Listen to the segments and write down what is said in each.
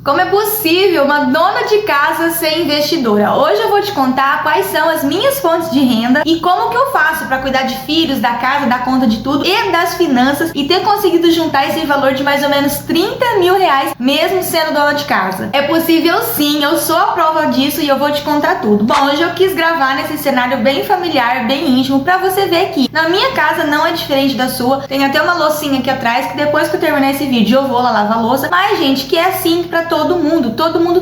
Como é possível uma dona de casa ser investidora? Hoje eu vou te contar quais são as minhas fontes de renda e como que eu faço para cuidar de filhos, da casa, dar conta de tudo e das finanças e ter conseguido juntar esse valor de mais ou menos 30 mil reais mesmo sendo dona de casa. É possível sim, eu sou a prova disso e eu vou te contar tudo. Bom, hoje eu quis gravar nesse cenário bem familiar, bem íntimo, para você ver que na minha casa não é diferente da sua. Tem até uma loucinha aqui atrás que depois que eu terminar esse vídeo eu vou lá lavar a louça. Mas gente, que é assim para todo mundo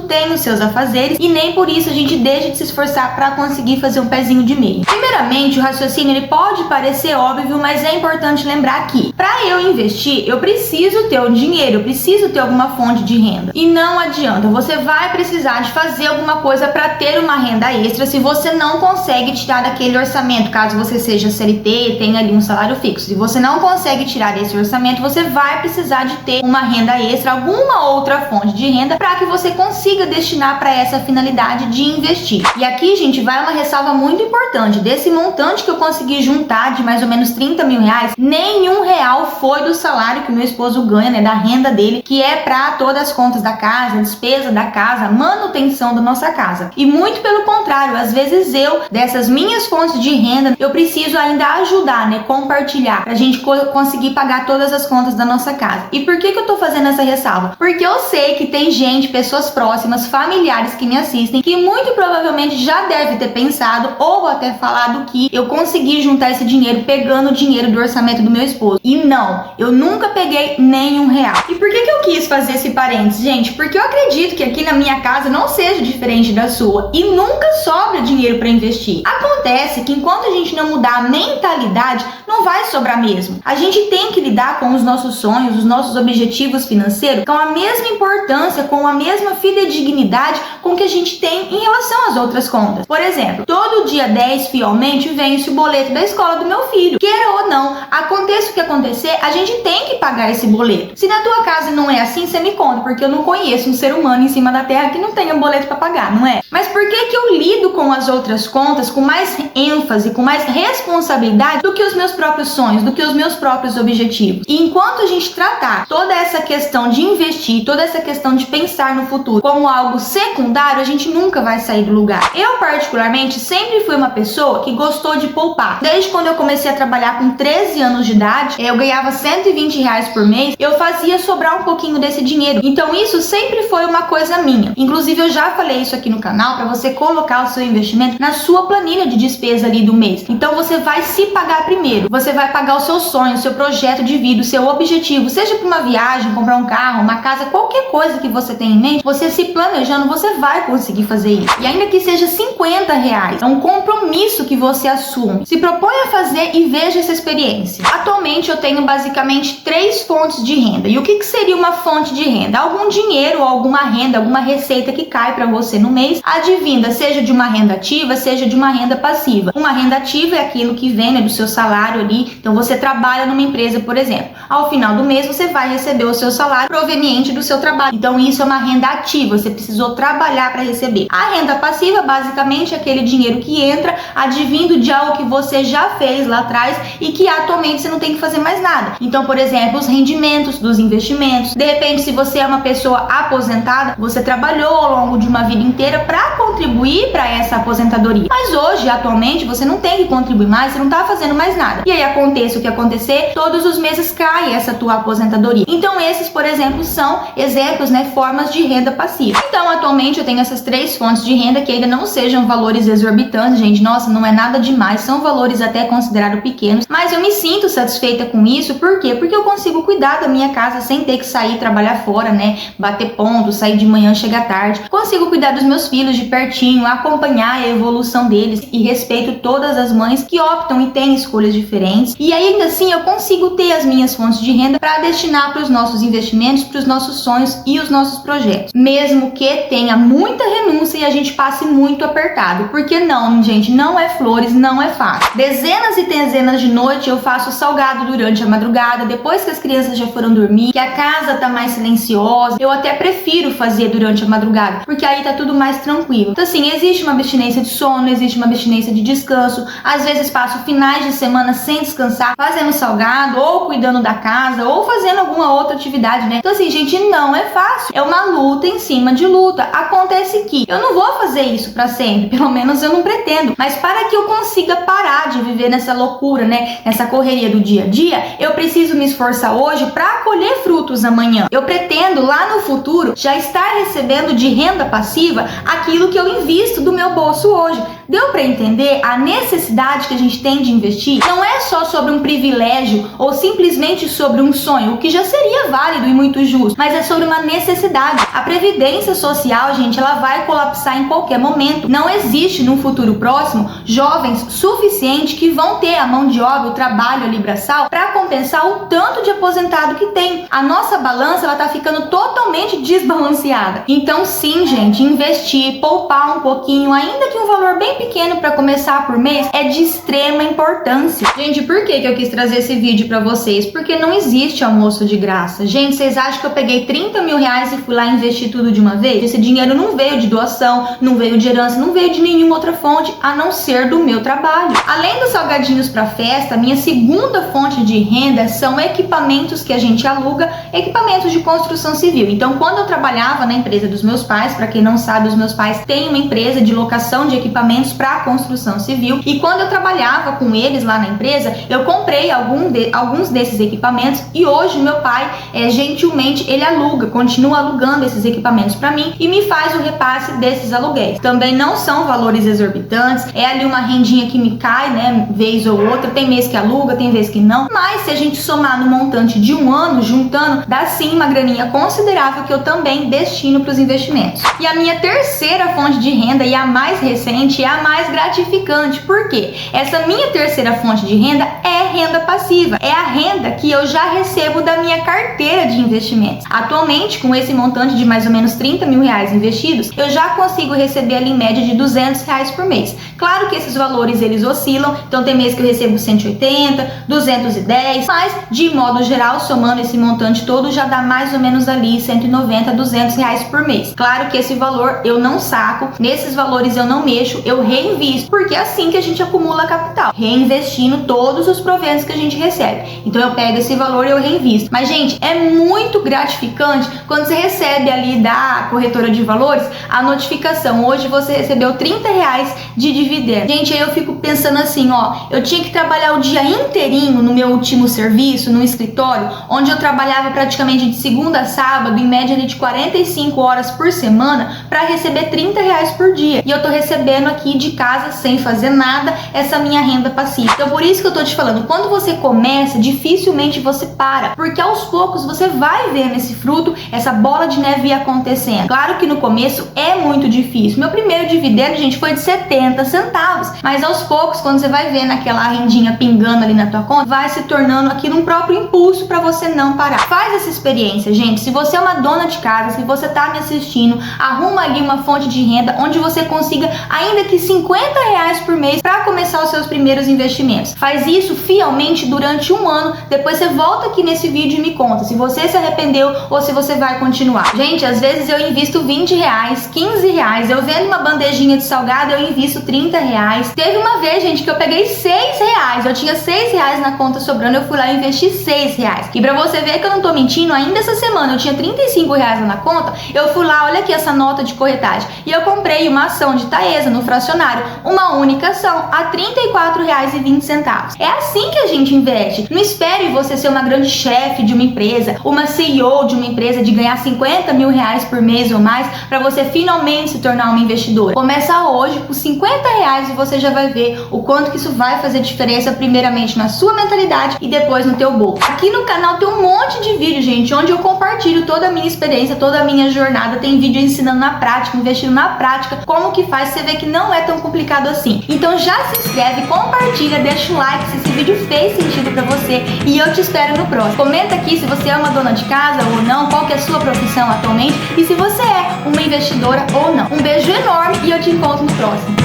tem os seus afazeres e nem por isso a gente deixa de se esforçar para conseguir fazer um pezinho de meia. Primeiramente, o raciocínio ele pode parecer óbvio, mas é importante lembrar que para eu investir, eu preciso ter o dinheiro, eu preciso ter alguma fonte de renda. E não adianta, você vai precisar de fazer alguma coisa para ter uma renda extra se você não consegue tirar daquele orçamento, caso você seja CLT e tenha ali um salário fixo. Se você não consegue tirar esse orçamento, você vai precisar de ter uma renda extra, alguma outra fonte de renda para que você consiga destinar para essa finalidade de investir. E aqui, gente, vai uma ressalva muito importante. Desse montante que eu consegui juntar de mais ou menos 30 mil reais, nenhum real foi do salário que o meu esposo ganha, né, da renda dele, que é para todas as contas da casa, despesa da casa, manutenção da nossa casa. E muito pelo contrário, às vezes eu, dessas minhas fontes de renda, eu preciso ainda ajudar, né, compartilhar, pra gente conseguir pagar todas as contas da nossa casa. E por que eu tô fazendo essa ressalva? Porque eu sei que tem gente, pessoas próximas, familiares que me assistem, que muito provavelmente já deve ter pensado ou até falado que eu consegui juntar esse dinheiro pegando o dinheiro do orçamento do meu esposo. E não, eu nunca peguei nenhum real. E por que eu quis fazer esse parênteses, gente? Porque eu acredito que aqui na minha casa não seja diferente da sua e nunca sobra dinheiro para investir. Acontece que enquanto a gente não mudar a mentalidade, não vai sobrar mesmo. A gente tem que lidar com os nossos sonhos, os nossos objetivos financeiros com a mesma importância, com a mesma fidedignidade com que a gente tem em relação às outras contas. Por exemplo, todo dia 10 fielmente vence o boleto da escola do meu filho. Queira ou não, aconteça o que acontecer, a gente tem que pagar esse boleto. Se na tua casa não é assim, você me conta, porque eu não conheço um ser humano em cima da terra que não tenha boleto para pagar, não é? Mas por que eu lido com as outras contas com mais ênfase, com mais responsabilidade do que os meus próprios sonhos, do que os meus próprios objetivos? E enquanto a gente tratar toda essa questão de investir, toda essa questão de pensar no futuro como algo secundário, a gente nunca vai sair do lugar. Eu, particularmente, sempre fui uma pessoa que gostou de poupar. Desde quando eu comecei a trabalhar com 13 anos de idade, eu ganhava 120 reais por mês, eu fazia sobrar um pouquinho desse dinheiro. Então isso sempre foi uma coisa minha. Inclusive eu já falei isso aqui no canal para você colocar o seu investimento na sua planilha de despesa ali do mês. Então você vai se pagar primeiro. Você vai pagar o seu sonho, o seu projeto de vida, o seu objetivo, seja para uma viagem, comprar um carro, uma casa, qualquer coisa que você tem em mente, você se planejando, você vai conseguir fazer isso. E ainda que seja 50 reais, é um compromisso que você assume. Se propõe a fazer e veja essa experiência. Atualmente eu tenho basicamente 3 fontes de renda. E o que seria uma fonte de renda? Algum dinheiro, alguma renda, alguma receita que cai para você no mês, advinda, seja de uma renda ativa, seja de uma renda passiva. Uma renda ativa é aquilo que vem, né, do seu salário ali. Então você trabalha numa empresa, por exemplo. Ao final do mês você vai receber o seu salário proveniente do seu trabalho. Então isso é uma renda ativa, você precisou trabalhar para receber. A renda passiva basicamente é aquele dinheiro que entra advindo de algo que você já fez lá atrás e que atualmente você não tem que fazer mais nada. Então, por exemplo, os rendimentos dos investimentos. De repente, se você é uma pessoa aposentada, você trabalhou ao longo de uma vida inteira para contribuir para essa aposentadoria. Mas hoje, atualmente, você não tem que contribuir mais, você não está fazendo mais nada. E aí aconteça o que acontecer, todos os meses cai essa tua aposentadoria. Então, esses, por exemplo, são exemplos, né, formas de renda passiva. Então, atualmente eu tenho essas 3 fontes de renda que ainda não sejam valores exorbitantes, gente. Nossa, não é nada demais, são valores até considerados pequenos, mas eu me sinto satisfeita com isso. Por quê? Porque eu consigo cuidar da minha casa sem ter que sair trabalhar fora, né, bater ponto, sair de manhã, chegar tarde. Consigo cuidar dos meus filhos de pertinho, acompanhar a evolução deles e respeito todas as mães que optam e têm escolhas diferentes. E ainda assim eu consigo ter as minhas fontes de renda para destinar para os nossos investimentos, para os nossos sonhos e os nossos projetos. Mesmo que tenha muita renúncia e a gente passe muito apertado. Porque não, gente, não é flores, não é fácil. Dezenas e dezenas de noites eu faço salgado durante a madrugada, depois que as crianças já foram dormir, que a casa tá mais silenciosa. Eu até prefiro fazer durante a madrugada, porque aí tá tudo mais tranquilo. Então assim, existe uma abstinência de sono, existe uma abstinência de descanso. Às vezes passo finais de semana sem descansar, fazendo salgado, ou cuidando da casa, ou fazendo alguma outra atividade, né? Então assim, gente, não é fácil. É uma luta em cima de luta. Acontece que eu não vou fazer isso pra sempre, pelo menos eu não pretendo. Mas para que eu consiga parar de viver nessa loucura, né? Nessa correria do dia a dia, eu preciso me esforçar hoje para colher frutos amanhã. Eu pretendo lá no futuro já estar recebendo de renda passiva aquilo que eu invisto do meu bolso hoje. Deu para entender a necessidade que a gente tem de investir? Não é só sobre um privilégio ou simplesmente sobre um sonho, o que já seria válido e muito justo, mas é sobre uma necessidade. A previdência social, gente, ela vai colapsar em qualquer momento. Não existe no futuro próximo jovens suficientes que vão ter a mão de obra, o trabalho ali braçal para compensar o tanto de aposentado que tem. A nossa balança, ela tá ficando totalmente desbalanceada. Então sim, gente, investir, poupar um pouquinho, ainda que um valor bem pequeno para começar por mês, é de extrema importância. Gente, por que eu quis trazer esse vídeo para vocês? Porque não existe almoço de graça. Gente, vocês acham que eu peguei 30 mil reais e fui lá investir tudo de uma vez? Esse dinheiro não veio de doação, não veio de herança, não veio de nenhuma outra fonte, a não ser do meu trabalho. Além dos salgadinhos para festa, minha segunda fonte de renda são equipamentos que a gente aluga, equipamentos de construção civil. Então, quando eu trabalhava na empresa dos meus pais, para quem não sabe, os meus pais têm uma empresa de locação de equipamentos para construção civil, e quando eu trabalhava com eles lá na empresa, eu comprei alguns desses equipamentos, e hoje meu pai, gentilmente, ele continua alugando esses equipamentos para mim e me faz o repasse desses aluguéis. Também não são valores exorbitantes, é ali uma rendinha que me cai, né, vez ou outra, tem mês que aluga, tem vez que não, mas se a gente somar no montante de um ano, juntando, dá sim uma graninha considerável que eu também destino para os investimentos. E a minha terceira fonte de renda, e a mais recente, é a mais gratificante. Por quê? Essa minha terceira fonte de renda é renda passiva, é a renda que eu já recebo da minha carteira de investimentos. Atualmente, com esse montante de mais ou menos 30 mil reais investidos, eu já consigo receber ali em média de 200 reais por mês. Claro que esses valores eles oscilam, então tem mês que eu recebo 180, 210, mas de modo geral, somando esse montante todo, já dá mais ou menos ali 190, 200 reais por mês. Claro que esse valor eu não saco, nesses valores eu não mexo, eu reinvisto, porque é assim que a gente acumula capital, reinvestindo todos os proventos que a gente recebe. Então eu pego esse valor e eu reinvisto. Mas, gente, é muito gratificante quando você recebe ali da corretora de valores a notificação: hoje você recebeu 30 reais de dividendo. Gente, aí eu fico pensando assim, ó, eu tinha que trabalhar o dia inteirinho no meu último serviço, no escritório, onde eu trabalhava praticamente de segunda a sábado, em média de 45 horas por semana, para receber 30 reais por dia. E eu tô recebendo aqui de casa, sem fazer nada, essa minha renda passiva. Então por isso que eu tô te falando, quando você começa, dificilmente você para, porque aos poucos você vai vendo esse fruto, essa bola de neve acontecendo. Claro que no começo é muito difícil. Meu primeiro dividendo, gente, foi de 70 centavos, mas aos poucos, quando você vai vendo aquela rendinha pingando ali na tua conta, vai se tornando aqui num próprio impulso para você não parar. Faz essa experiência, gente. Se você é uma dona de casa, se você tá me assistindo, arruma ali uma fonte de renda onde você consiga ainda que 50 reais por mês para começar os seus primeiros investimentos. Faz isso fielmente durante um ano, depois você volta aqui nesse vídeo e me conta se você se arrependeu ou se você vai continuar. Gente, às vezes eu invisto 20 reais, 15 reais, eu vendo uma bandejinha de salgado, eu invisto 30 reais. Teve uma vez, gente, que eu peguei 6 reais, eu tinha 6 reais na conta sobrando, eu fui lá e investi 6 reais. E pra você ver que eu não tô mentindo, ainda essa semana eu tinha 35 reais na conta, eu fui lá, olha aqui essa nota de corretagem, e eu comprei uma ação de Taesa no fracionário, uma única ação, a R$ 34,20. É assim que a gente investe. Não espere você ser uma grande chefe de uma empresa, uma CEO de uma empresa, de ganhar 50 mil reais por mês ou mais, para você finalmente se tornar uma investidora. Começa hoje com 50 reais e você já vai ver o quanto que isso vai fazer diferença, primeiramente na sua mentalidade e depois no teu bolso. Aqui no canal tem um monte de vídeo, gente, onde eu compartilho toda a minha experiência, toda a minha jornada. Tem vídeo ensinando na prática, investindo na prática, como que faz, você vê que não é tão complicado assim. Então já se inscreve, compartilha, deixa o like se esse vídeo fez sentido pra você, e eu te espero no próximo. Comenta aqui se você é uma dona de casa ou não, qual que é a sua profissão atualmente, e se você é uma uma investidora ou não. Um beijo enorme e eu te encontro no próximo.